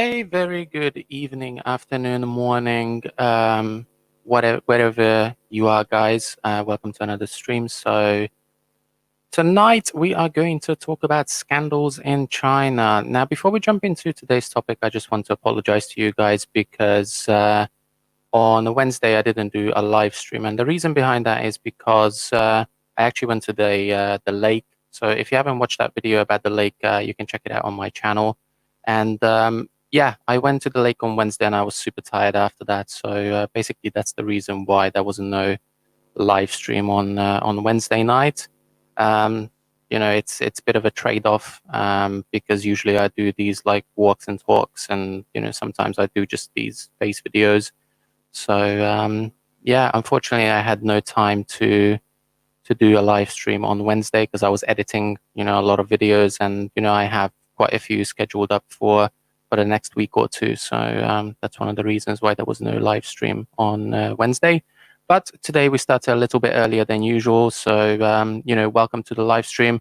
A very good evening, afternoon, morning, wherever you are, guys. Welcome to another stream. So tonight we are going to talk about scandals in China. Now, before we jump into today's topic, I just want to apologize to you guys because on Wednesday I didn't do a live stream, and the reason behind that is because I actually went to the lake. So if you haven't watched that video about the lake, you can check it out on my channel. And yeah, I went to the lake on Wednesday and I was super tired after that. So basically, that's the reason why there wasn't no live stream on Wednesday night. Um, it's a bit of a trade-off because usually I do these like walks and talks, and sometimes I do just these face videos. So yeah, unfortunately, I had no time to do a live stream on Wednesday because I was editing, a lot of videos, and I have quite a few scheduled up for the next week or two. So that's one of the reasons why there was no live stream on Wednesday. But today we started a little bit earlier than usual. So welcome to the live stream.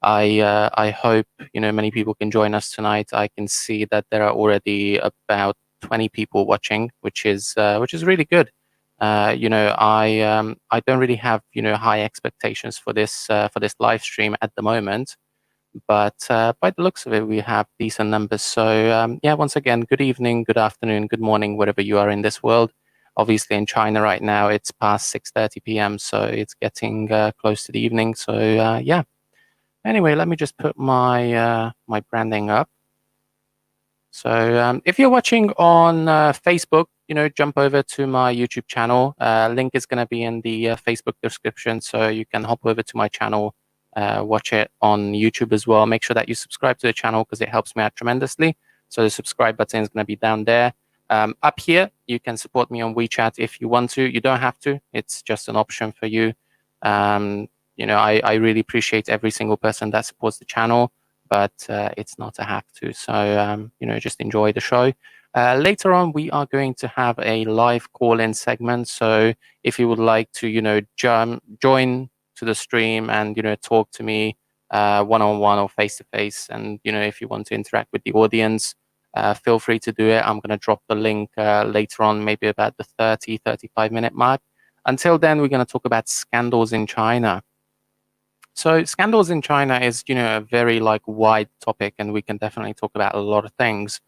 I hope many people can join us tonight. I can see that there are already about 20 people watching, which is really good. I don't really have high expectations for this live stream at the moment, but by the looks of it, we have decent numbers. So yeah, once again, good evening, good afternoon, good morning, wherever you are in this world. Obviously, in China right now, it's past 6:30 p.m., so it's getting close to the evening. So yeah. Anyway, let me just put my my branding up. So if you're watching on Facebook, jump over to my YouTube channel. Link is going to be in the Facebook description, so you can hop over to my channel, watch it on YouTube as well. Make sure that you subscribe to the channel because it helps me out tremendously. So the subscribe button is going to be down there. Up here, you can support me on WeChat if you want to. You don't have to. It's just an option for you. I really appreciate every single person that supports the channel, but it's not a have to. So, just enjoy the show. Later on, we are going to have a live call-in segment. So if you would like to, join to the stream and, talk to me one-on-one or face-to-face, and, if you want to interact with the audience, feel free to do it. I'm going to drop the link later on, maybe about the 35-minute mark. Until then, we're going to talk about scandals in China. So scandals in China is, a very wide topic, and we can definitely talk about a lot of things.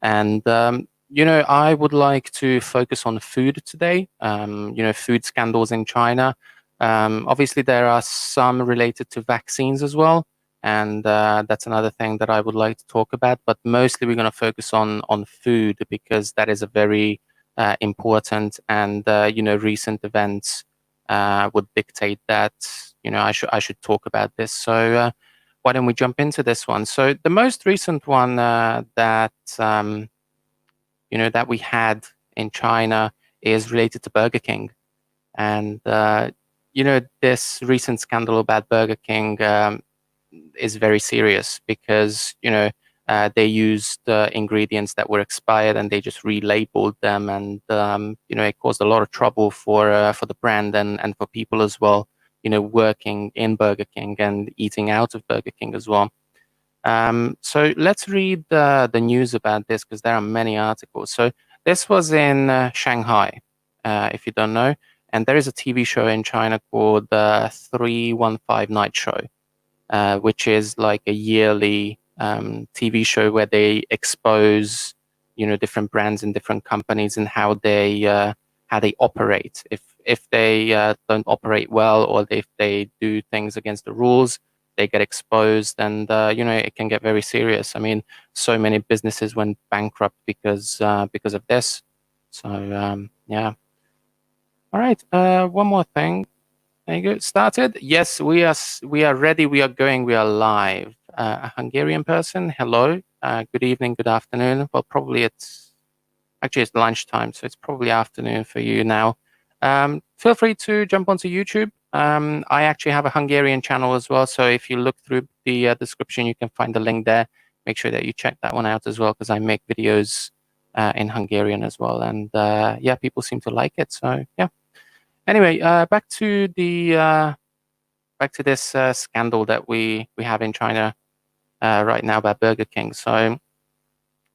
And I would like to focus on food today. Food scandals in China. Obviously, there are some related to vaccines as well, and that's another thing that I would like to talk about. But mostly, we're going to focus on food because that is a very important, and recent events would dictate that I should talk about this. So why don't we jump into this one? So the most recent one that that we had in China is related to Burger King, and this recent scandal about Burger King is very serious because they used ingredients that were expired and they just relabeled them, and it caused a lot of trouble for the brand and for people as well, working in Burger King and eating out of Burger King as well. So let's read the news about this because there are many articles. So this was in Shanghai, if you don't know, and there is a TV show in China called 315 Night Show, which is like a yearly TV show where they expose, different brands and different companies and how they operate. If they don't operate well, or if they do things against the rules, they get exposed, and it can get very serious. I mean, so many businesses went bankrupt because of this. So yeah. All right. One more thing. There you go. Started. Yes, we are ready. We are going. We are live. A Hungarian person. Hello. Good evening. Good afternoon. Well, probably it's lunchtime, so it's probably afternoon for you now. Feel free to jump onto YouTube. I actually have a Hungarian channel as well, so if you look through the description, you can find the link there. Make sure that you check that one out as well, because I make videos in Hungarian as well, and yeah, people seem to like it. So yeah. Anyway, back to this scandal that we have in China right now about Burger King. So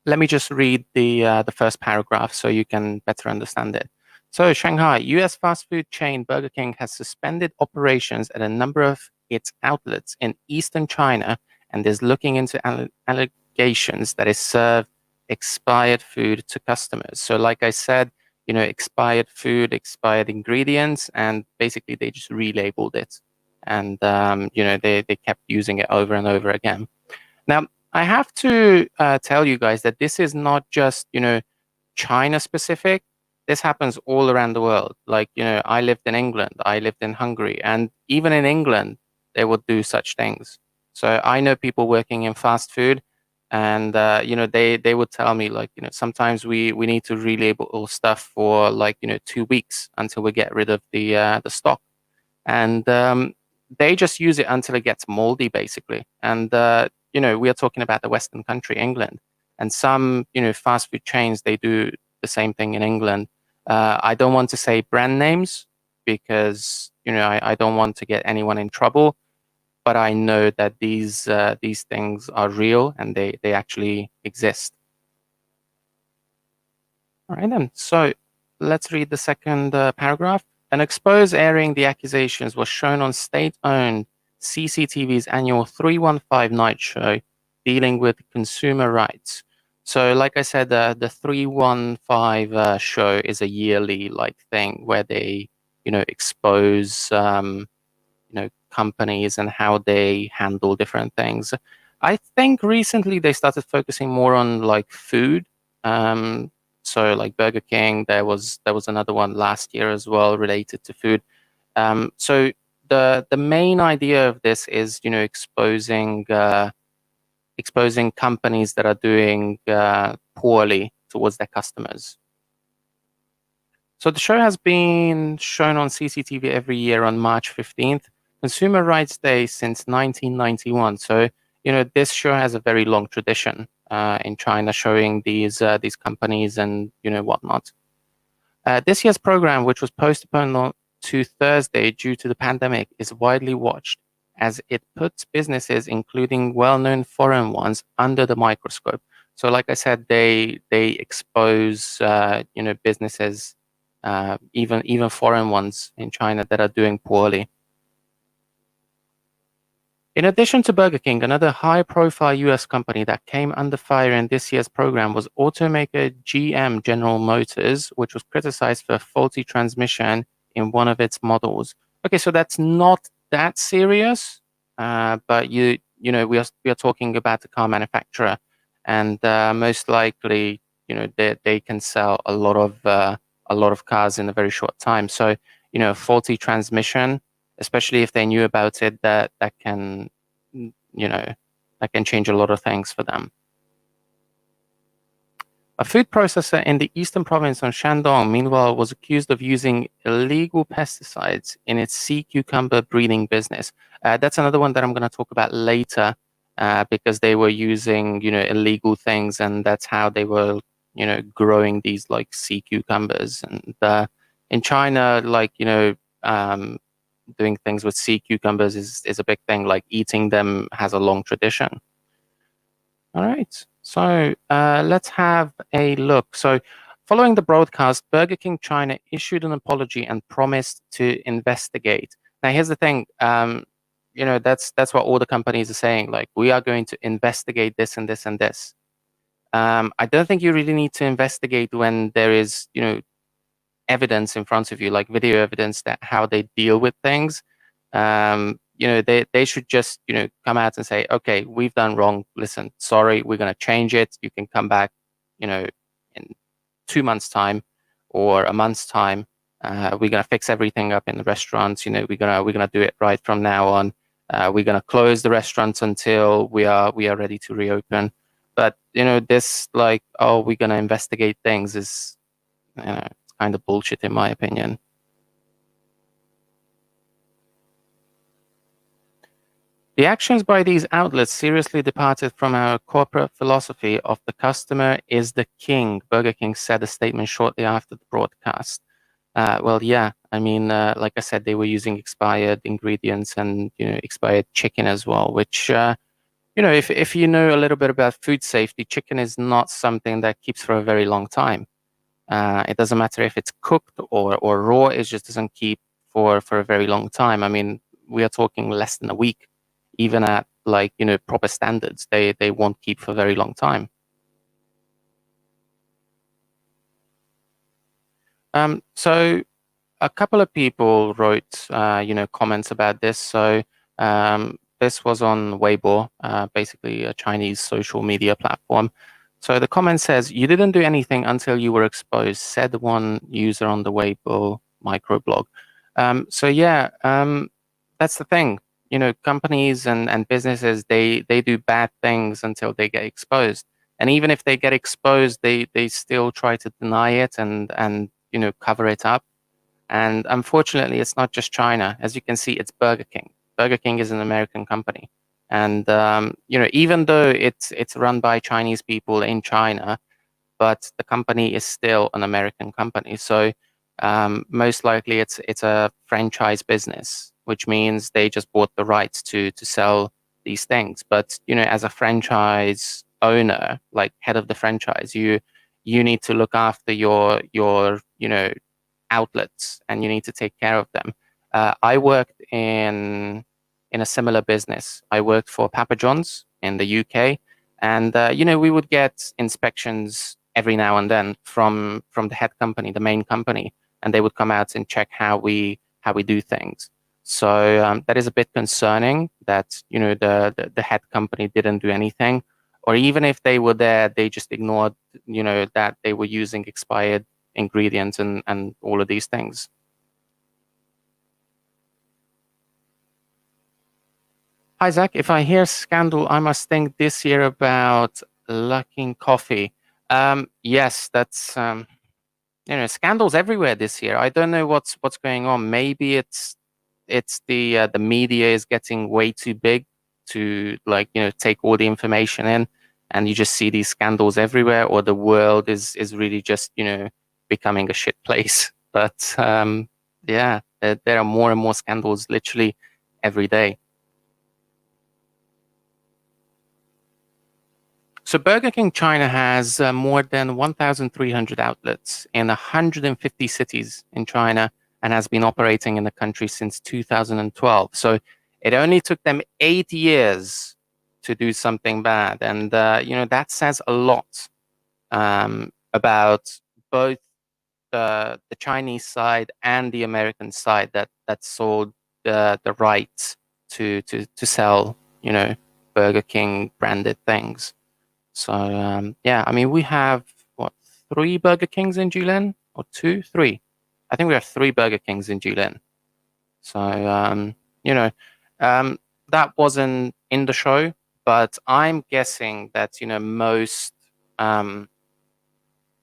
Let me just read the first paragraph so you can better understand it. So, Shanghai, U.S. fast food chain Burger King has suspended operations at a number of its outlets in eastern China and is looking into allegations that it served expired food to customers. So, like I said, expired food, expired ingredients, and basically they just relabeled it, and they kept using it over and over again. Now, I have to tell you guys that this is not just, China specific. This happens all around the world. Like, I lived in England, I lived in Hungary, and even in England, they would do such things. So I know people working in fast food, and they would tell me like, sometimes we need to relabel all stuff for like 2 weeks until we get rid of the stock, and they just use it until it gets moldy, basically. And we are talking about the Western country, England, and some fast food chains, they do the same thing in England. I don't want to say brand names because I don't want to get anyone in trouble, but I know that these things are real and they actually exist. All right, then. So let's read the second paragraph. An expose airing the accusations was shown on state-owned CCTV's annual 315 night show dealing with consumer rights. So, like I said, the 315 show is a yearly like thing where they, expose companies and how they handle different things. I think recently they started focusing more on like food. So like Burger King, there was another one last year as well related to food. So the main idea of this is exposing companies that are doing poorly towards their customers. So the show has been shown on CCTV every year on March 15th, Consumer Rights Day since 1991. So, this show has a very long tradition in China, showing these companies and, whatnot. This year's program, which was postponed to Thursday due to the pandemic, is widely watched as it puts businesses, including well-known foreign ones, under the microscope. So, like I said, they expose businesses, even foreign ones in China that are doing poorly. In addition to Burger King, another high-profile U.S. company that came under fire in this year's program was automaker GM, General Motors, which was criticized for a faulty transmission in one of its models. Okay, so that's not that serious, but we are talking about the car manufacturer, and most likely, they can sell a lot of cars in a very short time. So, faulty transmission, especially if they knew about it, that can, that can change a lot of things for them. A food processor in the eastern province of Shandong, meanwhile, was accused of using illegal pesticides in its sea cucumber breeding business. That's another one that I'm going to talk about later, because they were using, illegal things, and that's how they were, growing these like sea cucumbers. And in China, like, doing things with sea cucumbers is a big thing. Like eating them has a long tradition. All right. So let's have a look. So following the broadcast, Burger King China issued an apology and promised to investigate. Now, here's the thing. That's what all the companies are saying. Like, we are going to investigate this and this and this. I don't think you really need to investigate when there is, evidence in front of you, like video evidence that how they deal with things. They should just, come out and say, okay, we've done wrong. Listen, sorry, we're going to change it. You can come back, in 2 months' time or a month's time. We're going to fix everything up in the restaurants. We're gonna do it right from now on. We're going to close the restaurants until we are ready to reopen. But this like, oh, we're going to investigate things is, it's kind of bullshit in my opinion. The actions by these outlets seriously departed from our corporate philosophy of the customer is the king, Burger King said a statement shortly after the broadcast. Well, yeah, I mean, like I said, they were using expired ingredients and, expired chicken as well, which, if you know a little bit about food safety, chicken is not something that keeps for a very long time. It doesn't matter if it's cooked or raw, it just doesn't keep for a very long time. I mean, we are talking less than a week, even at like, proper standards, they won't keep for a very long time. So a couple of people wrote, comments about this. So this was on Weibo, basically a Chinese social media platform. So the comment says, "You didn't do anything until you were exposed," said one user on the Weibo microblog. So yeah, that's the thing. Companies and businesses, they do bad things until they get exposed. And even if they get exposed, they still try to deny it and cover it up. And unfortunately, it's not just China. As you can see, it's Burger King. Burger King is an American company. And even though it's run by Chinese people in China, but the company is still an American company. So most likely it's a franchise business, which means they just bought the rights to sell these things. But as a franchise owner, like head of the franchise, you need to look after your outlets, and you need to take care of them. I worked in a similar business. I worked for Papa John's in the UK, and we would get inspections every now and then from the head company, the main company, and they would come out and check how we do things. So that is a bit concerning that the head company didn't do anything, or even if they were there, they just ignored that they were using expired ingredients and all of these things. Hi Zach, if I hear scandal, I must think this year about Luckin Coffee. Yes, that's scandals everywhere this year. I don't know what's going on. Maybe it's the media is getting way too big to like take all the information in, and you just see these scandals everywhere, or the world is really just becoming a shit place. But yeah, there are more and more scandals literally every day. So Burger King China has more than 1,300 outlets in 150 cities in China, and has been operating in the country since 2012. So it only took them 8 years to do something bad. And, that says a lot about both the Chinese side and the American side that sold the rights to sell, Burger King branded things. So yeah, I mean we have what, three Burger Kings in Jilin, or two, three? I think we have three Burger Kings in Jilin. So you know, um, that wasn't in the show, but I'm guessing that most um,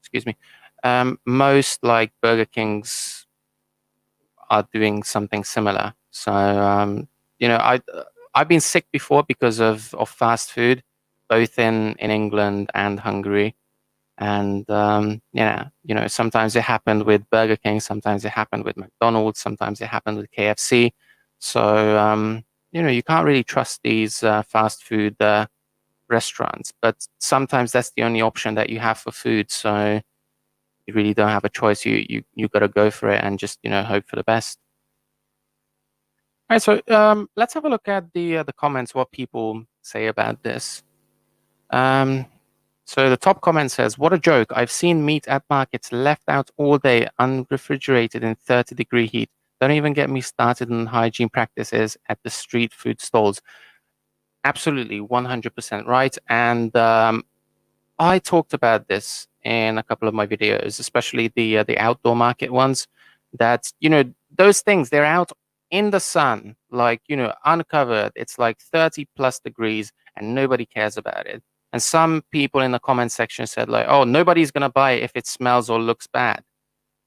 excuse me, most like Burger Kings are doing something similar. So I've been sick before because of fast food, both in England and Hungary. And yeah, sometimes it happened with Burger King, sometimes it happened with McDonald's, sometimes it happened with KFC. So you can't really trust these fast food restaurants, but sometimes that's the only option that you have for food. So you really don't have a choice. You got to go for it and just hope for the best. All right, so let's have a look at the comments, what people say about this. So the top comment says, "What a joke. I've seen meat at markets left out all day, unrefrigerated in 30-degree heat. Don't even get me started on hygiene practices at the street food stalls." Absolutely, 100% right. And I talked about this in a couple of my videos, especially the outdoor market ones, that those things, they're out in the sun, like uncovered. It's like 30 plus degrees, and nobody cares about it. And some people in the comment section said like, "Oh, nobody's gonna buy it if it smells or looks bad."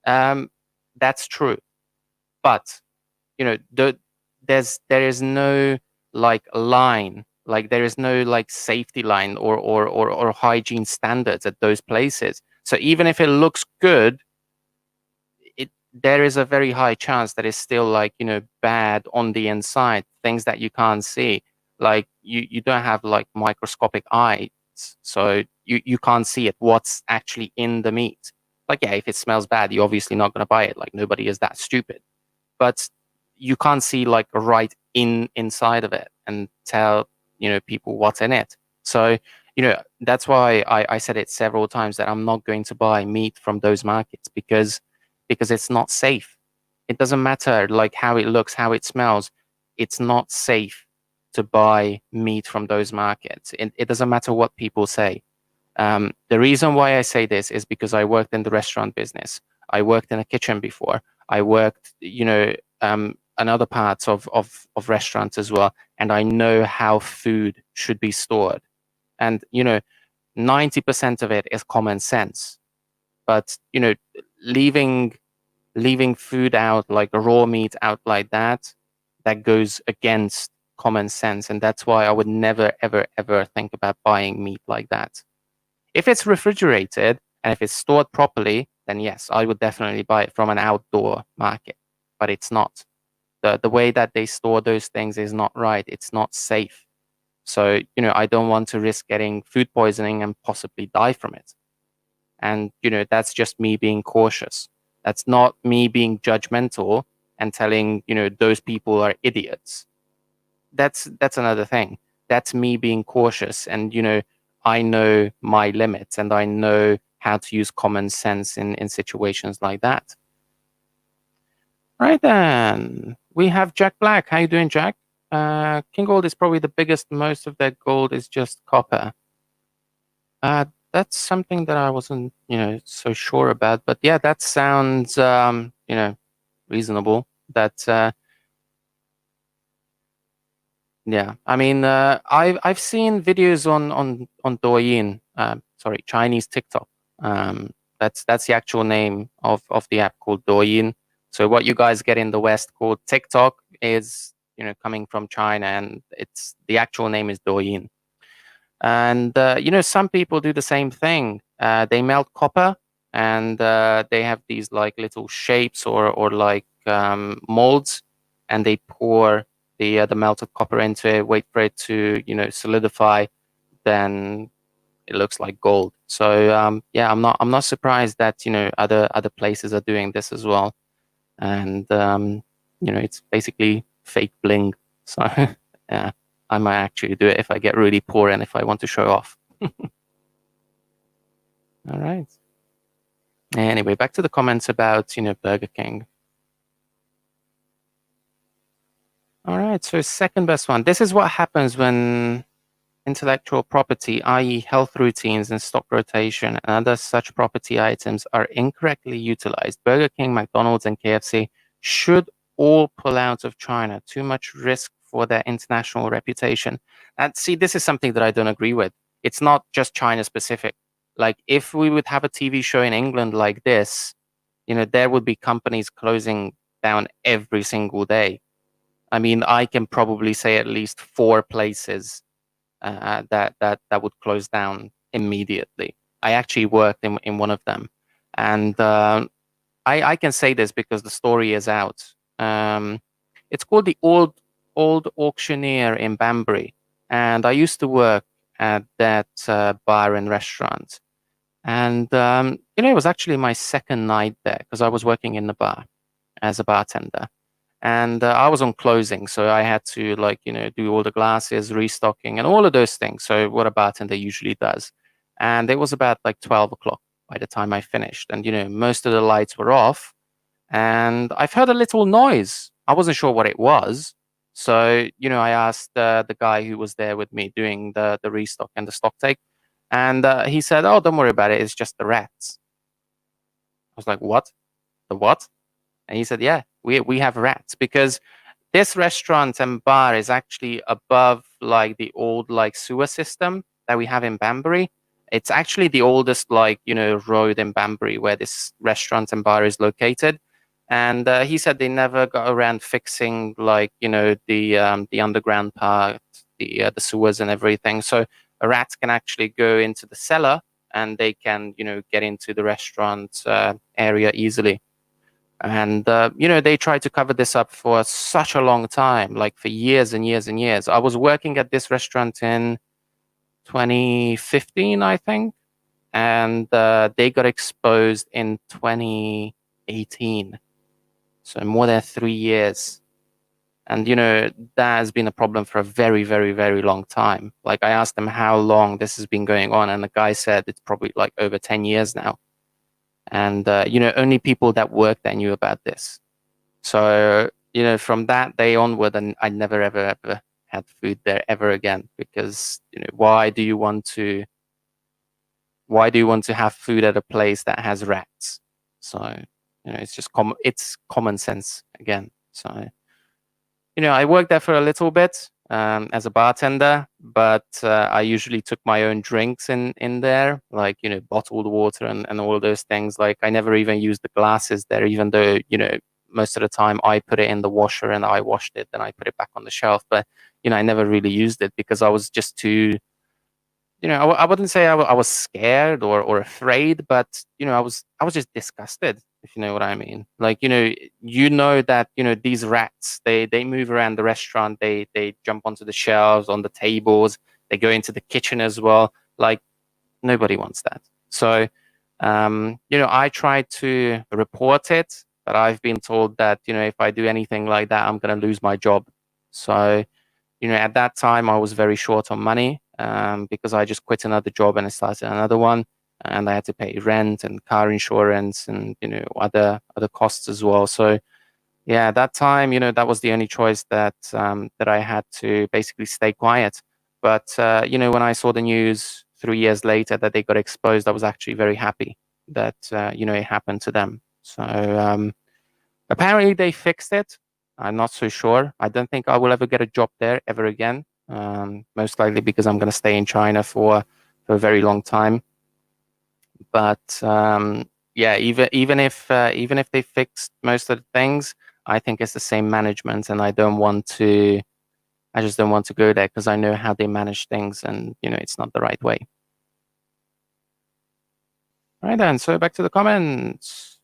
Um, that's true, but there is no like line, like there is no like safety line or hygiene standards at those places. So even if it looks good, there is a very high chance that it's still like bad on the inside, things that you can't see. Like you don't have like microscopic eyes, so you can't see it, what's actually in the meat. Like, yeah, if it smells bad, you're obviously not going to buy it. Like, nobody is that stupid. But you can't see like right inside of it and tell, people what's in it. So, that's why I said it several times that I'm not going to buy meat from those markets, because it's not safe. It doesn't matter like how it looks, how it smells. It's not safe to buy meat from those markets. It doesn't matter what people say. The reason why I say this is because I worked in the restaurant business. I worked in a kitchen before. I worked, in other parts of restaurants as well. And I know how food should be stored. And, 90% of it is common sense. But, leaving leaving food out, like raw meat out like that goes against common sense. And that's why I would never, ever, ever think about buying meat like that. If it's refrigerated and if it's stored properly, then yes, I would definitely buy it from an outdoor market. But it's not. The way that they store those things is not right. It's not safe. So, I don't want to risk getting food poisoning and possibly die from it. And, that's just me being cautious. That's not me being judgmental and telling, those people are idiots. That's another thing. That's me being cautious, and I know my limits, and I know how to use common sense in situations like that. Right then, we have Jack Black. How you doing, Jack? King Gold is probably the biggest. Most of their gold is just copper. That's something that I wasn't, so sure about. But yeah, that sounds, reasonable. That Yeah, I mean, I've seen videos on Douyin, sorry, Chinese TikTok. That's the actual name of the app, called Douyin. So what you guys get in the West called TikTok is, coming from China, and it's the actual name is Douyin. And some people do the same thing. They melt copper, and they have these like little shapes or like molds, and they pour the melted copper into it, wait for it to solidify. Then it looks like gold. So yeah, I'm not surprised that other places are doing this as well. And it's basically fake bling. So yeah, I might actually do it if I get really poor and if I want to show off. All right. Anyway, back to the comments about Burger King. All right, so second best one. This is what happens when intellectual property, i.e. health routines and stock rotation and other such property items, are incorrectly utilized. Burger King, McDonald's, and KFC should all pull out of China. Too much risk for their international reputation. And see, this is something that I don't agree with. It's not just China specific. Like, if we would have a TV show in England like this, there would be companies closing down every single day. I mean, I can probably say at least 4 places that would close down immediately. I actually worked in one of them, and I can say this because the story is out. It's called the Old Auctioneer in Banbury, and I used to work at that bar and restaurant. And it was actually my second night there because I was working in the bar as a bartender. And I was on closing, so I had to do all the glasses, restocking, and all of those things. So what a bartender usually does. And it was about like 12 o'clock by the time I finished. And most of the lights were off, and I've heard a little noise. I wasn't sure what it was. So I asked the guy who was there with me doing the restock and the stock take, and he said, "Oh, don't worry about it. It's just the rats." I was like, "What? The what?" And he said, "Yeah, we have rats because this restaurant and bar is actually above like the old like sewer system that we have in Banbury. It's actually the oldest road in Banbury where this restaurant and bar is located." And he said they never got around fixing the underground part, the sewers and everything. So a rat can actually go into the cellar and they can get into the restaurant area easily. And they tried to cover this up for such a long time, like for years and years and years. I was working at this restaurant in 2015, I think, and they got exposed in 2018. So more than 3 years. And that has been a problem for a very, very, very long time. Like I asked them how long this has been going on, and the guy said it's probably like over 10 years now. And only people that work there knew about this. So from that day onward, and I never ever ever had food there ever again, because why do you want to have food at a place that has rats? So it's just common sense again. So I worked there for a little bit as a bartender, but I usually took my own drinks in there, like bottled water and all those things. Like I never even used the glasses there, even though most of the time I put it in the washer and I washed it, then I put it back on the shelf. But I never really used it because I was just too I wouldn't say I was scared or afraid, but I was just disgusted, if you know what I mean. Like that these rats, they move around the restaurant, they jump onto the shelves, on the tables, they go into the kitchen as well. Like nobody wants that. So I tried to report it, but I've been told that if I do anything like that, I'm going to lose my job. So at that time I was very short on money because I just quit another job and I started another one, and I had to pay rent and car insurance and other costs as well. So yeah, at that time, that was the only choice that I had, to basically stay quiet. But when I saw the news 3 years later that they got exposed, I was actually very happy that it happened to them. So apparently they fixed it. I'm not so sure. I don't think I will ever get a job there ever again. Most likely because I'm going to stay in China for a very long time. But yeah, even if they fixed most of the things, I think it's the same management, and I just don't want to go there because I know how they manage things, and it's not the right way. All right then. So back to the comments.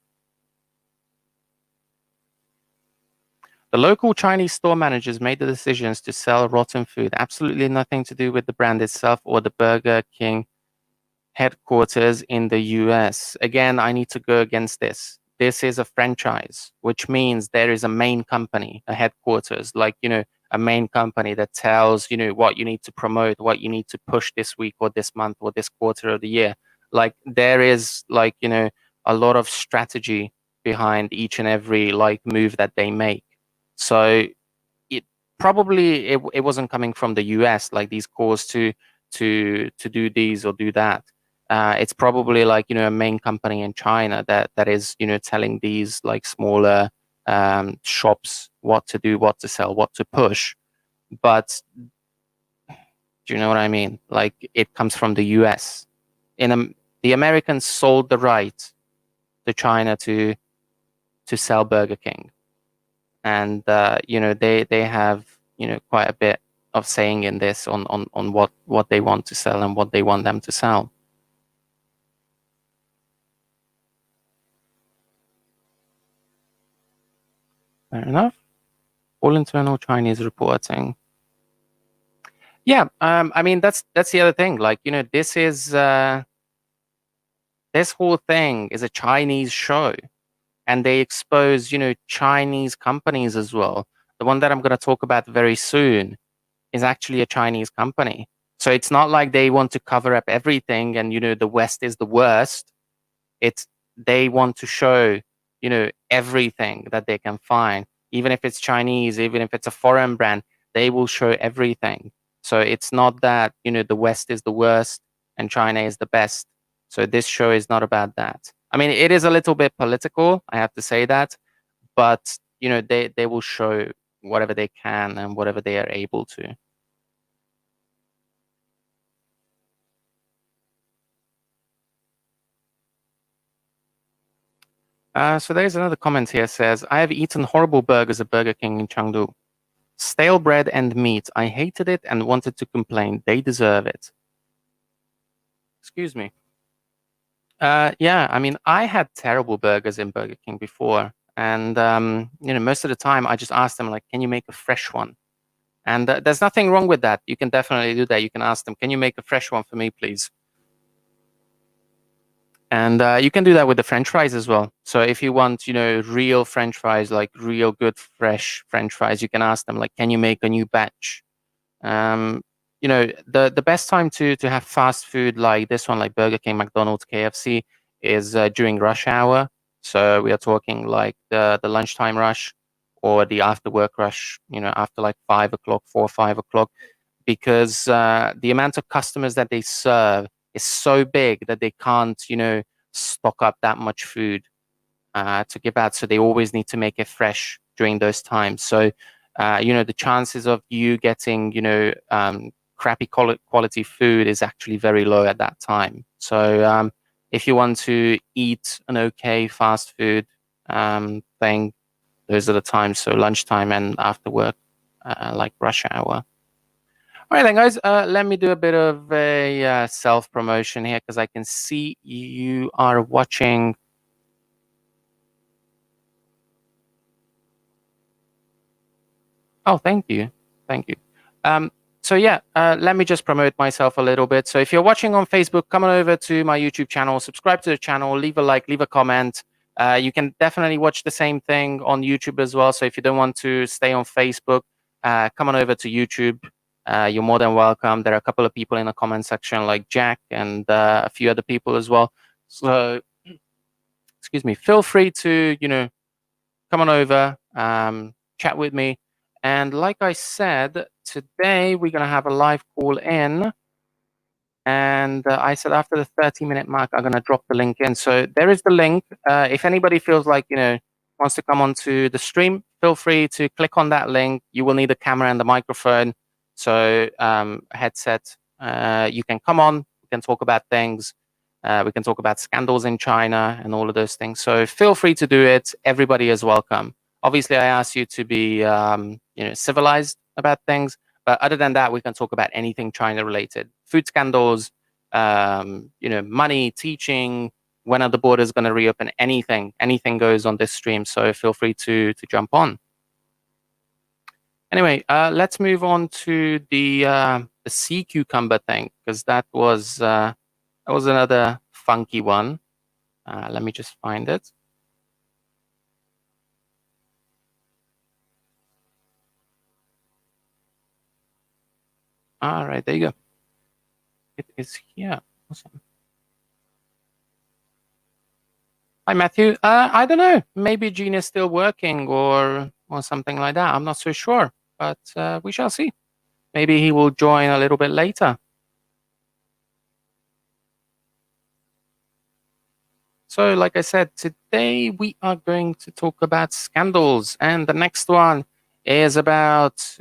The local Chinese store managers made the decisions to sell rotten food. Absolutely nothing to do with the brand itself or the Burger King headquarters in the US. Again, I need to go against this. This is a franchise, which means there is a main company, a headquarters, like, a main company that tells, what you need to promote, what you need to push this week or this month or this quarter of the year. Like there is like, a lot of strategy behind each and every like move that they make. So it probably it wasn't coming from the US, like these calls to do these or do that. It's probably like a main company in China that is telling these like smaller shops what to do, what to sell, what to push. But do you know what I mean? Like it comes from the US. The Americans sold the right to China to sell Burger King, and they have quite a bit of saying in this on what they want to sell and what they want them to sell. Fair enough. All internal Chinese reporting. Yeah, I mean that's the other thing. Like this whole thing is a Chinese show, and they expose Chinese companies as well. The one that I'm going to talk about very soon is actually a Chinese company. So it's not like they want to cover up everything and the West is the worst. It's they want to show everything that they can find, even if it's Chinese, even if it's a foreign brand, they will show everything. So it's not that the West is the worst and China is the best. So this show is not about that. I mean, it is a little bit political, I have to say that, but they will show whatever they can and whatever they are able to. So there's another comment here says, I have eaten horrible burgers at Burger King in Chengdu. Stale bread and meat. I hated it and wanted to complain. They deserve it. Excuse me. Yeah, I mean, I had terrible burgers in Burger King before. And most of the time I just ask them like, can you make a fresh one? And there's nothing wrong with that. You can definitely do that. You can ask them, can you make a fresh one for me, please? And you can do that with the French fries as well. So if you want, real French fries, like real good fresh French fries, you can ask them like, can you make a new batch? The best time to have fast food like this one, like Burger King, McDonald's, KFC, is during rush hour. So we are talking like the lunchtime rush or the after work rush. After like 5 o'clock, 4 or 5 o'clock, because the amount of customers that they serve is so big that they can't, stock up that much food to give out. So they always need to make it fresh during those times. So, the chances of you getting, crappy quality food is actually very low at that time. So, if you want to eat an okay fast food thing, those are the times. So lunchtime and after work, like rush hour. All right, then, guys. Let me do a bit of a self promotion here because I can see you are watching. Oh, thank you. Thank you. So yeah, let me just promote myself a little bit. So if you're watching on Facebook, come on over to my YouTube channel, subscribe to the channel, leave a like, leave a comment. You can definitely watch the same thing on YouTube as well. So if you don't want to stay on Facebook, come on over to YouTube. You're more than welcome. There are a couple of people in the comment section like Jack and a few other people as well. So, excuse me, feel free to, come on over, chat with me. And like I said, today we're going to have a live call in. And I said after the 30-minute mark, I'm going to drop the link in. So there is the link. If anybody feels like, wants to come onto the stream, feel free to click on that link. You will need a camera and the microphone. So headset, you can come on, we can talk about things. We can talk about scandals in China and all of those things. So feel free to do it. Everybody is welcome. Obviously, I ask you to be, civilized about things. But other than that, we can talk about anything China related, food scandals, money, teaching, when are the borders going to reopen? Anything goes on this stream. So feel free to jump on. Anyway, let's move on to the sea cucumber thing, because that was another funky one. Let me just find it. All right, there you go. It is here. Awesome. Hi, Matthew. I don't know. Maybe Gene is still working or something like that. I'm not so sure, but we shall see. Maybe he will join a little bit later. So, like I said, today we are going to talk about scandals, and the next one is about,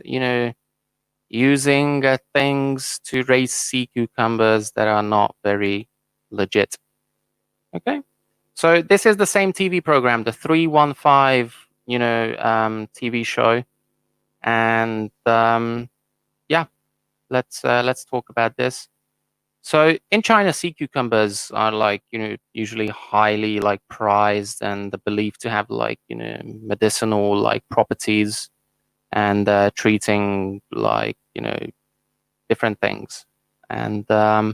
using things to raise sea cucumbers that are not very legit. Okay. So this is the same TV program, the 315, TV show, and yeah, let's talk about this. So in China, sea cucumbers are like, usually highly like prized and believed to have like, medicinal like properties and treating like, different things. And, they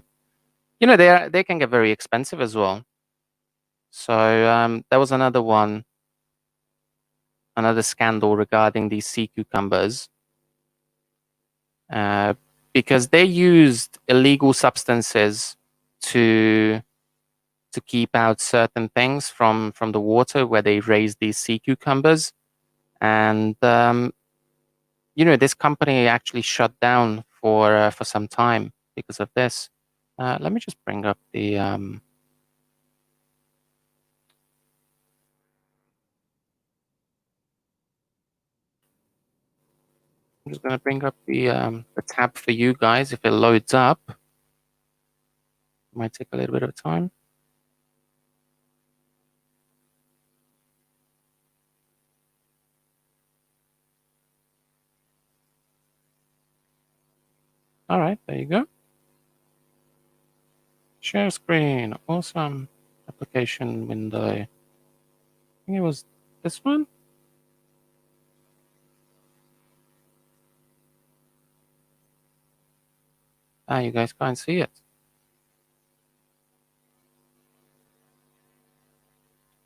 can get very expensive as well. So there was another scandal regarding these sea cucumbers. Because they used illegal substances to keep out certain things from the water where they raised these sea cucumbers, and this company actually shut down for some time because of this. Let me just bring up the. I'm just going to bring up the tab for you guys. If it loads up, it might take a little bit of time. All right, there you go. Share screen. Awesome. Application window. I think it was This one? Ah, you guys can't see it.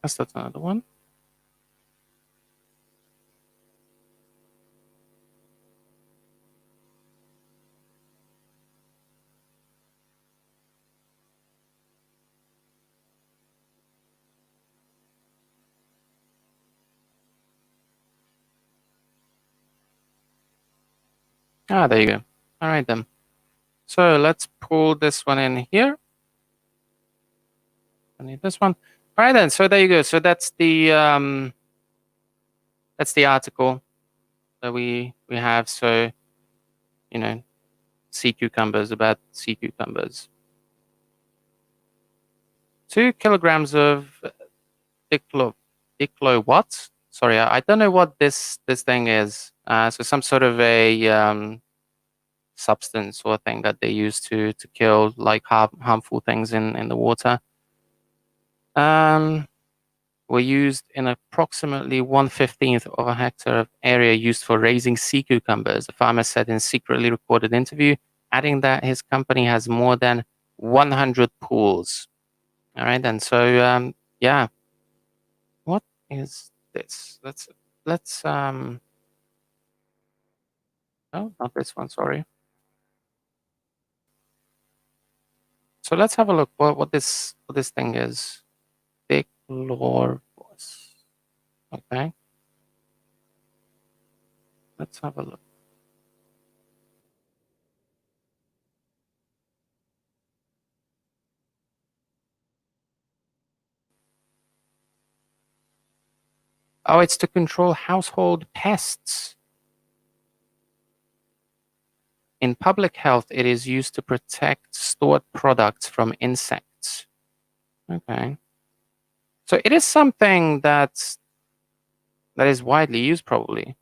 That's another one. Ah, there you go. All right then. So let's pull this one in here. I need this one. All right then. So there you go. So that's the article that we have. So you know, sea cucumbers, about sea cucumbers. 2 kilograms of diclo what? Sorry, I don't know what this thing is. So some sort of a substance or thing that they use to kill like harmful things in the water. Were used in approximately 1/15 of a hectare of area used for raising sea cucumbers. The farmer said in a secretly recorded interview, adding that his company has more than 100 pools. All right, then. So yeah, what is this? Let's oh, not this one. Sorry. So let's have a look what this thing is. Dichlorvos. Okay, let's have a look. Oh, it's to control household pests. In public health, it is used to protect stored products from insects. Okay. So it is something that is widely used probably.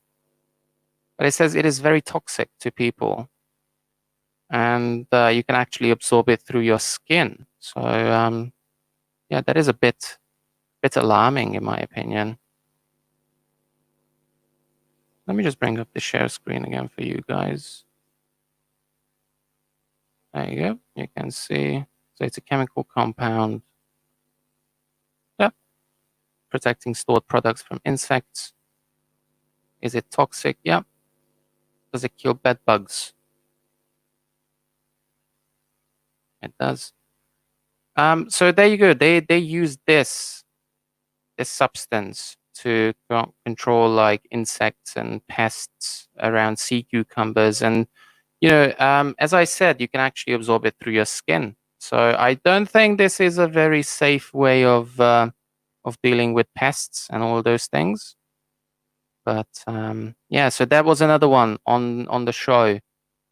But it says it is very toxic to people. And you can actually absorb it through your skin. So yeah, that is a bit alarming in my opinion. Let me just bring up the share screen again for you guys. There you go. You can see. So it's a chemical compound. Yep. Protecting stored products from insects. Is it toxic? Yep. Does it kill bed bugs? It does. So there you go. They use this substance to control like insects and pests around sea cucumbers, and as I said, you can actually absorb it through your skin. So I don't think this is a very safe way of dealing with pests and all those things. But yeah, so that was another one on the show,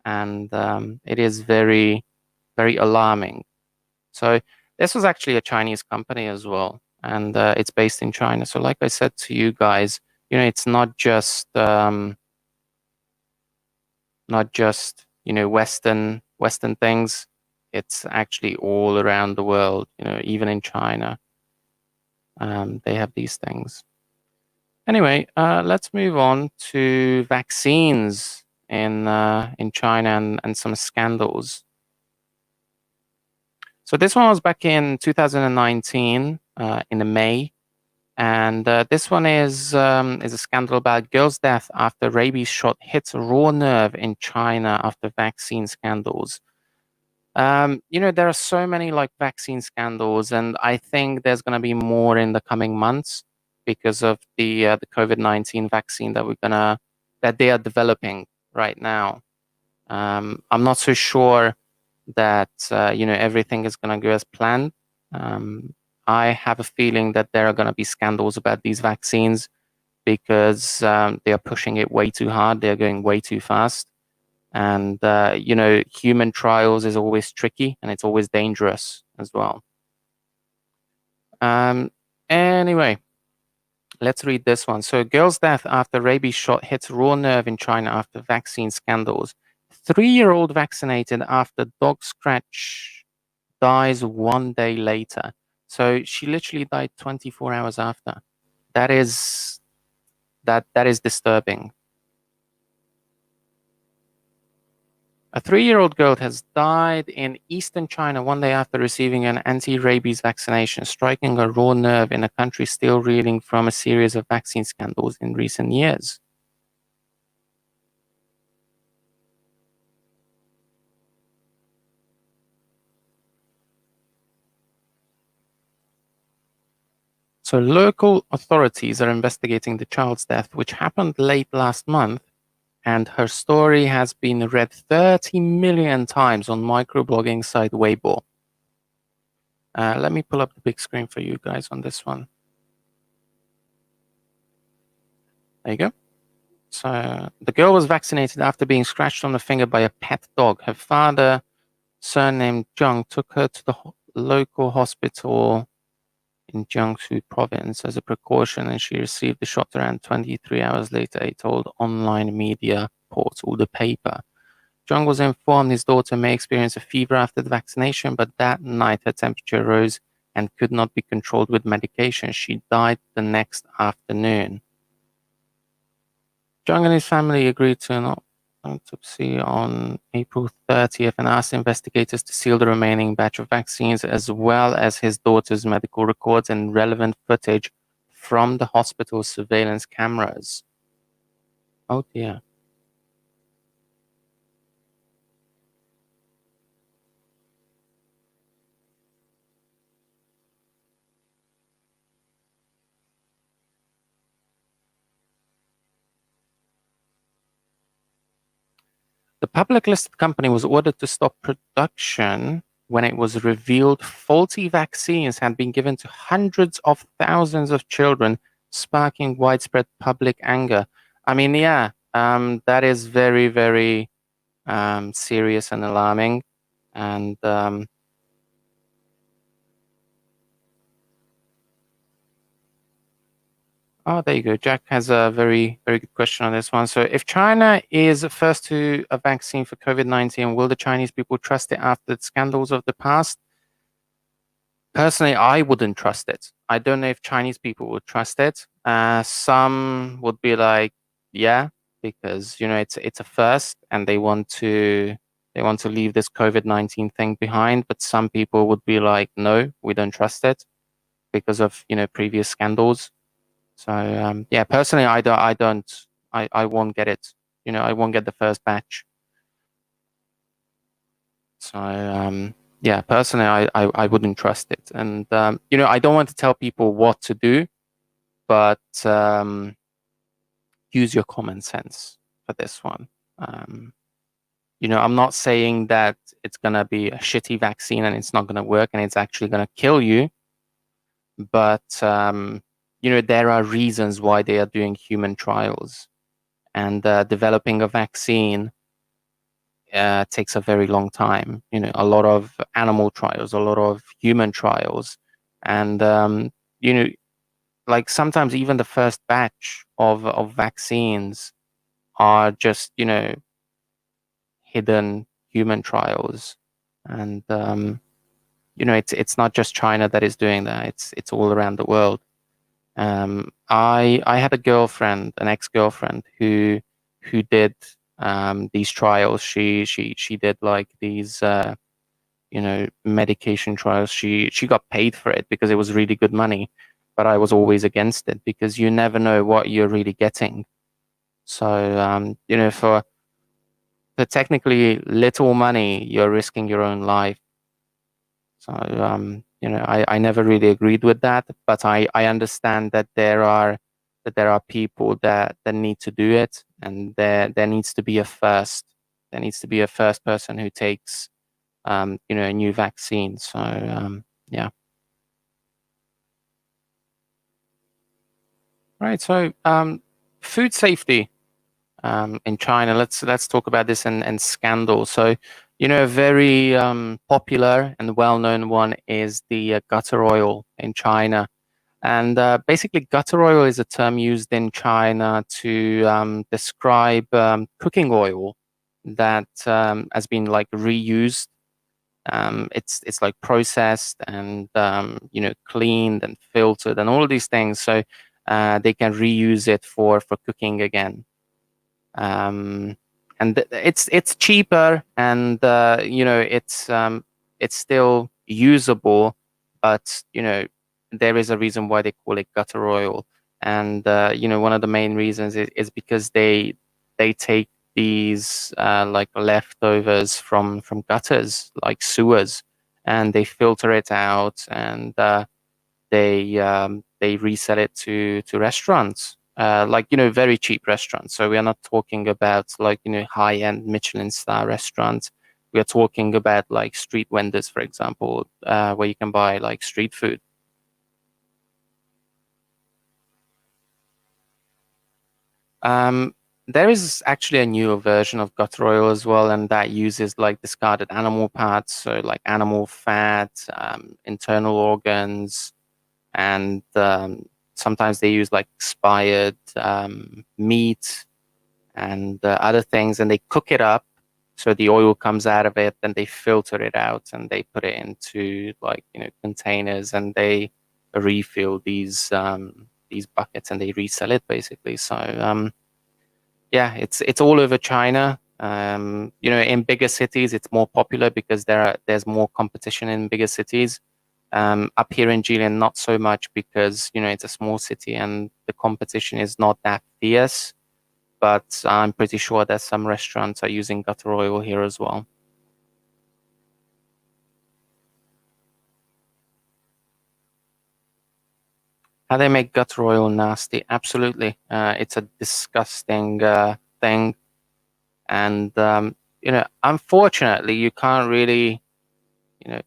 and it is very, very alarming. So this was actually a Chinese company as well, and it's based in China. So like I said to you guys, it's not just Western things. It's actually all around the world. Even in China, they have these things. Anyway, let's move on to vaccines in China and some scandals. So this one was back in 2019 in May, and this one is a scandal about girl's death after rabies shot hits a raw nerve in China after vaccine scandals. There are so many like vaccine scandals, and I think there's going to be more in the coming months because of the COVID-19 vaccine that they are developing right now. I'm not so sure that everything is going to go as planned. I have a feeling that there are going to be scandals about these vaccines because they are pushing it way too hard. They are going way too fast. And, human trials is always tricky and it's always dangerous as well. Anyway, let's read this one. So, girl's death after rabies shot hits raw nerve in China after vaccine scandals. 3-year-old vaccinated after dog scratch dies 1 day later. So she literally died 24 hours after. that is that is disturbing. A 3-year-old girl has died in eastern China one day after receiving an anti-rabies vaccination, striking a raw nerve in a country still reeling from a series of vaccine scandals in recent years. So local authorities are investigating the child's death, which happened late last month, and her story has been read 30 million times on microblogging site Weibo. Let me pull up the big screen for you guys on this one. There you go. So the girl was vaccinated after being scratched on the finger by a pet dog. Her father, surnamed Zhang, took her to the local hospital in Jiangsu province as a precaution, and she received the shot around 23 hours later, he told online media portal The Paper. Zhang was informed his daughter may experience a fever after the vaccination, but that night her temperature rose and could not be controlled with medication. She died the next afternoon. Zhang and his family agreed to an autopsy on April 30th and asked investigators to seal the remaining batch of vaccines, as well as his daughter's medical records and relevant footage from the hospital's surveillance cameras. Oh dear. The public listed company was ordered to stop production when it was revealed faulty vaccines had been given to hundreds of thousands of children, sparking widespread public anger. I mean, yeah, that is very, very serious and alarming. And oh, there you go. Jack has a very, very good question on this one. So, if China is first to a vaccine for COVID-19, will the Chinese people trust it after the scandals of the past? Personally, I wouldn't trust it. I don't know if Chinese people would trust it. Some would be like, yeah, because it's a first, and they want to leave this COVID-19 thing behind. But some people would be like, no, we don't trust it because of previous scandals. So yeah, personally, I won't get it. I won't get the first batch. So yeah, personally, I wouldn't trust it. And I don't want to tell people what to do, but use your common sense for this one. I'm not saying that it's gonna be a shitty vaccine and it's not gonna work and it's actually gonna kill you, but there are reasons why they are doing human trials, and developing a vaccine takes a very long time. A lot of animal trials, a lot of human trials, and you know, like sometimes even the first batch of vaccines are just hidden human trials, and it's not just China that is doing that. It's all around the world. I had a girlfriend, an ex-girlfriend, who did these trials. She did like these medication trials. She got paid for it because it was really good money, but I was always against it because you never know what you're really getting. So for the technically little money, you're risking your own life. So I never really agreed with that, but I understand that there are people that need to do it, and there needs to be a first. There needs to be a first person who takes a new vaccine. So yeah. Right. So food safety in China. Let's talk about this and scandal. So a very popular and well-known one is the gutter oil in China. And basically, gutter oil is a term used in China to describe cooking oil that has been like reused. It's like processed and cleaned and filtered and all of these things. So they can reuse it for cooking again. um, and it's cheaper, and it's still usable, but there is a reason why they call it gutter oil. And one of the main reasons is because they take these like leftovers from gutters, like sewers, and they filter it out, and they resell it to restaurants, like very cheap restaurants. So we are not talking about like high end Michelin star restaurants. We are talking about like street vendors, for example, where you can buy like street food. Um, there is actually a newer version of gutter oil as well, and that uses like discarded animal parts, so like animal fat, internal organs, and sometimes they use like expired meat and other things, and they cook it up so the oil comes out of it. Then they filter it out and they put it into like containers, and they refill these buckets and they resell it basically. So yeah, it's all over China. In bigger cities, it's more popular because there's more competition in bigger cities. Up here in Jilin, not so much because it's a small city and the competition is not that fierce. But I'm pretty sure that some restaurants are using gutter oil here as well. How they make gutter oil nasty? Absolutely, it's a disgusting thing, and unfortunately, you can't really you know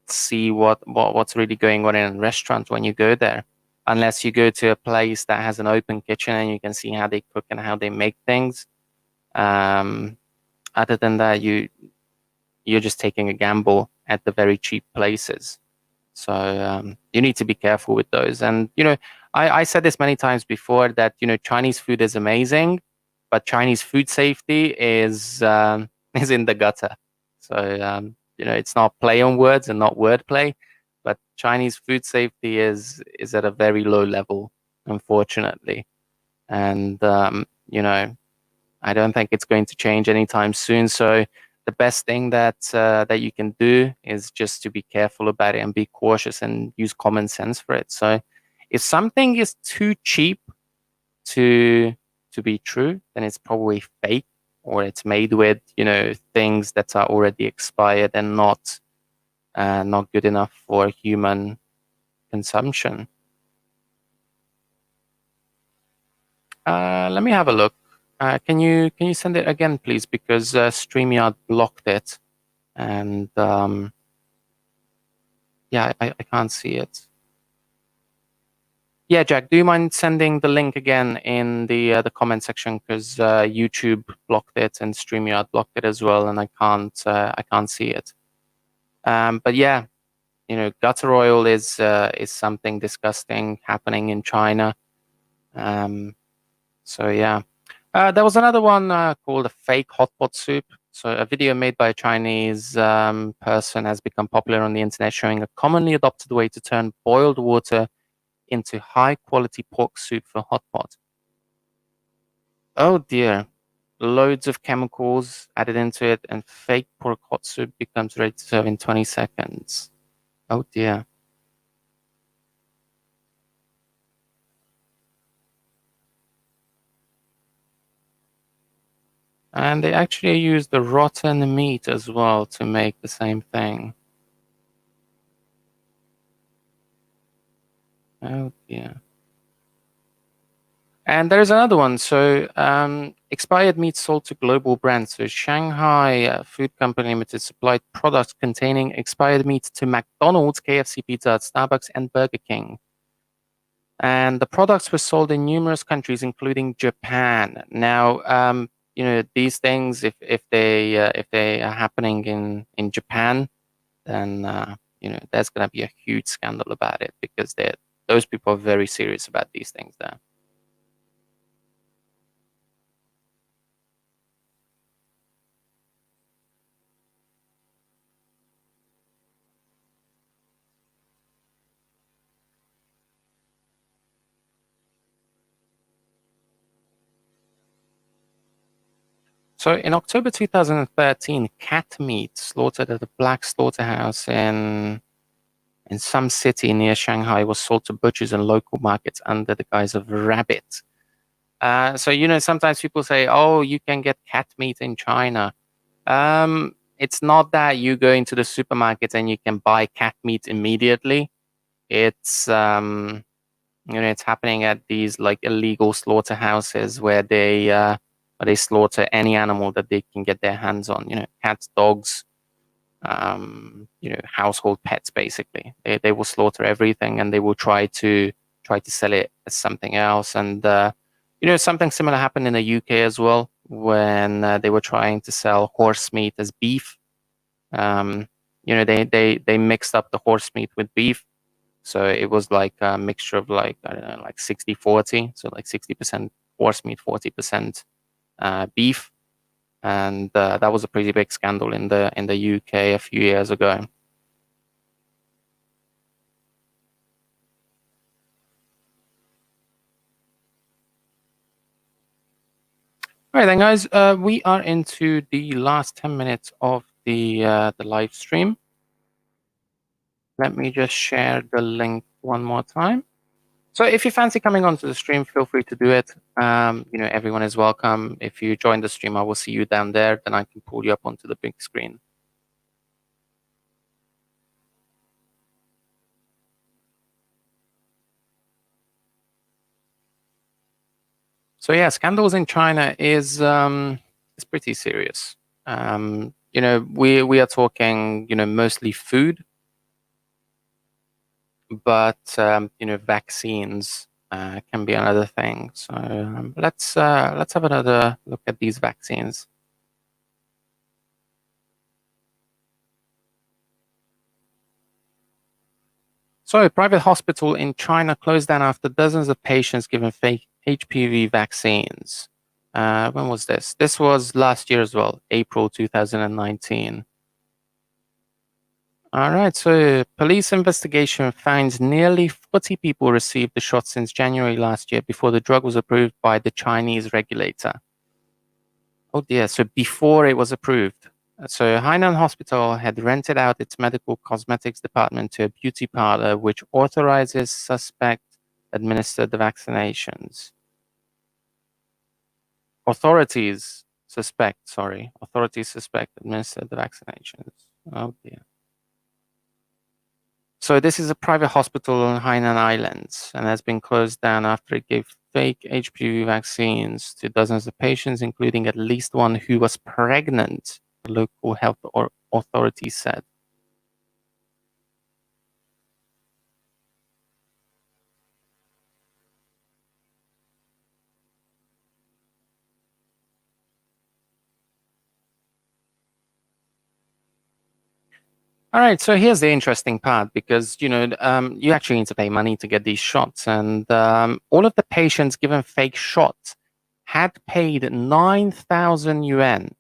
see what's really going on in restaurants when you go there, unless you go to a place that has an open kitchen and you can see how they cook and how they make things. Um, Other than that, you're just taking a gamble at the very cheap places. So you need to be careful with those. And I said this many times before that Chinese food is amazing, but Chinese food safety is is in the gutter. So it's not play on words and not wordplay, but Chinese food safety is at a very low level, unfortunately. And I don't think it's going to change anytime soon. So the best thing that you can do is just to be careful about it and be cautious and use common sense for it. So if something is too cheap to be true, then it's probably fake, or it's made with things that are already expired and not good enough for human consumption. Let me have a look. Can you send it again, please? Because StreamYard blocked it, and yeah, I can't see it. Yeah, Jack, do you mind sending the link again in the comment section? Because YouTube blocked it and StreamYard blocked it as well, and I can't see it. But yeah, gutter oil is something disgusting happening in China. Um, so yeah. There was another one called a fake hot pot soup. So a video made by a Chinese person has become popular on the internet, showing a commonly adopted way to turn boiled water into high quality pork soup for hot pot. Oh dear. Loads of chemicals added into it, and fake pork hot soup becomes ready to serve in 20 seconds. Oh dear. And they actually use the rotten meat as well to make the same thing. Oh dear. And there's another one. So, expired meat sold to global brands. So, Shanghai Food Company Limited supplied products containing expired meat to McDonald's, KFC, Pizza Hut, Starbucks, and Burger King. And the products were sold in numerous countries, including Japan. Now, these things, if they are happening in Japan, then there's going to be a huge scandal about it, because those people are very serious about these things there. So in October 2013, cat meat slaughtered at a black slaughterhouse in some city near Shanghai was sold to butchers and local markets under the guise of rabbit. So sometimes people say, "Oh, you can get cat meat in China." It's not that you go into the supermarket and you can buy cat meat immediately. It's it's happening at these like illegal slaughterhouses where they slaughter any animal that they can get their hands on. Cats, dogs, household pets. Basically, they will slaughter everything, and they will try to sell it as something else. And something similar happened in the UK as well when they were trying to sell horse meat as beef. Um, they mixed up the horse meat with beef, so it was like a mixture of like, I don't know, like 60-40, so like 60% horse meat, 40% beef, and that was a pretty big scandal in the UK a few years ago. All right then, guys, we are into the last 10 minutes of the live stream. Let me just share the link one more time. So if you fancy coming onto the stream, feel free to do it. Everyone is welcome. If you join the stream, I will see you down there. Then I can pull you up onto the big screen. So yeah, scandals in China is pretty serious. We are talking mostly food, but vaccines can be another thing. So let's have another look at these vaccines. So a private hospital in China closed down after dozens of patients given fake HPV vaccines. When was this? This was last year as well, April 2019. All right, so police investigation finds nearly 40 people received the shot since January last year before the drug was approved by the Chinese regulator. Oh dear, so before it was approved. So Hainan Hospital had rented out its medical cosmetics department to a beauty parlor which authorizes suspect administer the vaccinations. Authorities suspect administer the vaccinations. Oh dear. So this is a private hospital on Hainan Islands and has been closed down after it gave fake HPV vaccines to dozens of patients, including at least one who was pregnant, the local health authorities said. All right, so here's the interesting part because you actually need to pay money to get these shots, and all of the patients given fake shots had paid 9,000 yuan,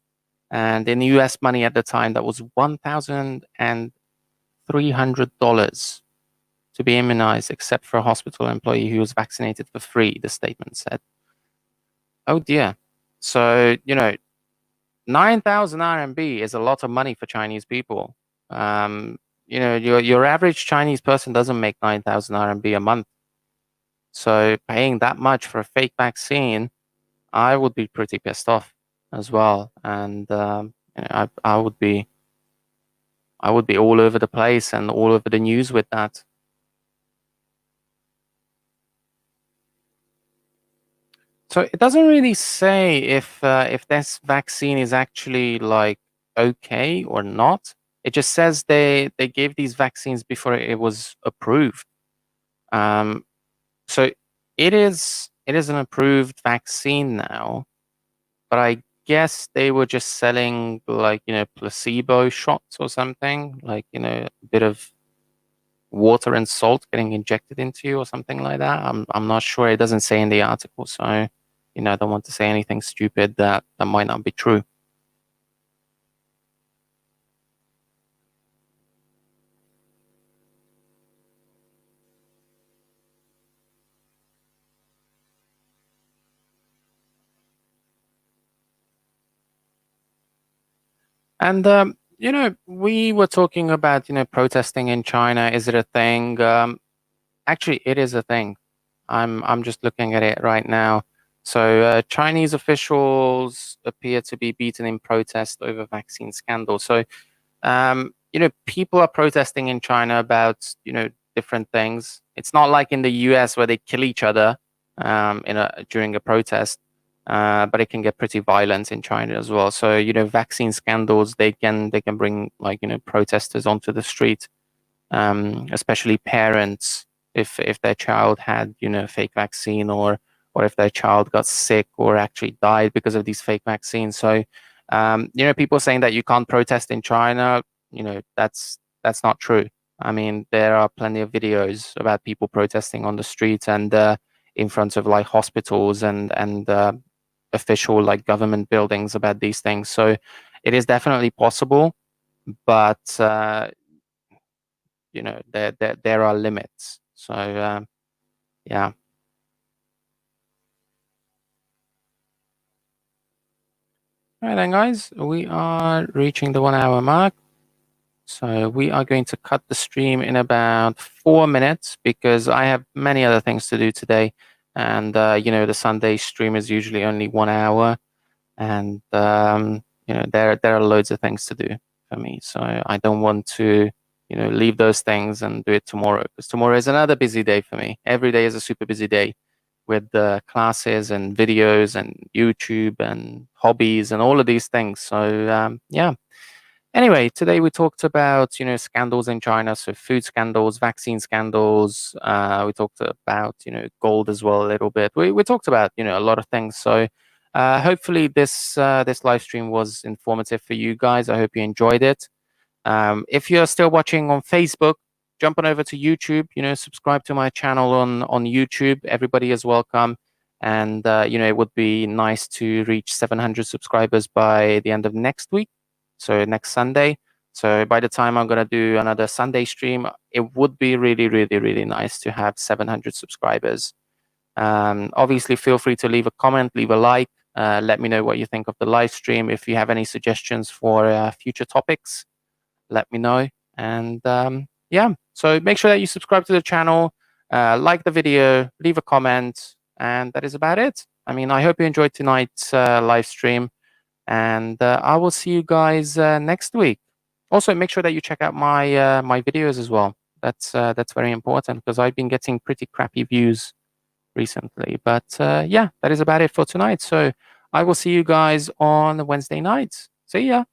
and in US money at the time that was $1,300 to be immunized, except for a hospital employee who was vaccinated for free. The statement said. Oh dear, so 9,000 RMB is a lot of money for Chinese people. Um, your average Chinese person doesn't make 9,000 RMB a month. So paying that much for a fake vaccine, I would be pretty pissed off as well. And I would be all over the place and all over the news with that. So it doesn't really say if this vaccine is actually like okay or not. It just says they gave these vaccines before it was approved. Um, so it is an approved vaccine now, but I guess they were just selling like placebo shots or something, like a bit of water and salt getting injected into you or something like that. I'm not sure. It doesn't say in the article, so I don't want to say anything stupid that might not be true. And we were talking about protesting in China. Is it a thing? Actually, it is a thing. I'm just looking at it right now. So Chinese officials appear to be beaten in protest over vaccine scandal. So people are protesting in China about different things. It's not like in the US where they kill each other during a protest. But it can get pretty violent in China as well. So vaccine scandals, they can bring like protesters onto the street, especially parents if their child had fake vaccine, or if their child got sick or actually died because of these fake vaccines. So people saying that you can't protest in China, that's not true. I mean, there are plenty of videos about people protesting on the street and in front of like hospitals and official like government buildings about these things. So it is definitely possible, but there are limits. So yeah. All right then, guys, we are reaching the 1 hour mark. So we are going to cut the stream in about 4 minutes because I have many other things to do today. And the Sunday stream is usually only 1 hour, and there are loads of things to do for me. So I don't want to leave those things and do it tomorrow, because tomorrow is another busy day for me. Every day is a super busy day with the classes and videos and YouTube and hobbies and all of these things. So yeah. Anyway, today we talked about scandals in China, so food scandals, vaccine scandals. We talked about gold as well a little bit. We talked about a lot of things. So hopefully this live stream was informative for you guys. I hope you enjoyed it. If you're still watching on Facebook, jump on over to YouTube. Subscribe to my channel on YouTube. Everybody is welcome, and it would be nice to reach 700 subscribers by the end of next week. So next Sunday. So by the time I'm gonna do another Sunday stream, it would be really, really, really nice to have 700 subscribers. Obviously, feel free to leave a comment, leave a like. Let me know what you think of the live stream. If you have any suggestions for future topics, let me know. And yeah, so make sure that you subscribe to the channel, like the video, leave a comment, and that is about it. I mean, I hope you enjoyed tonight's live stream, and I will see you guys next week. Also, make sure that you check out my videos as well. That's very important because I've been getting pretty crappy views recently. But yeah, that is about it for tonight. So I will see you guys on Wednesday night. See ya.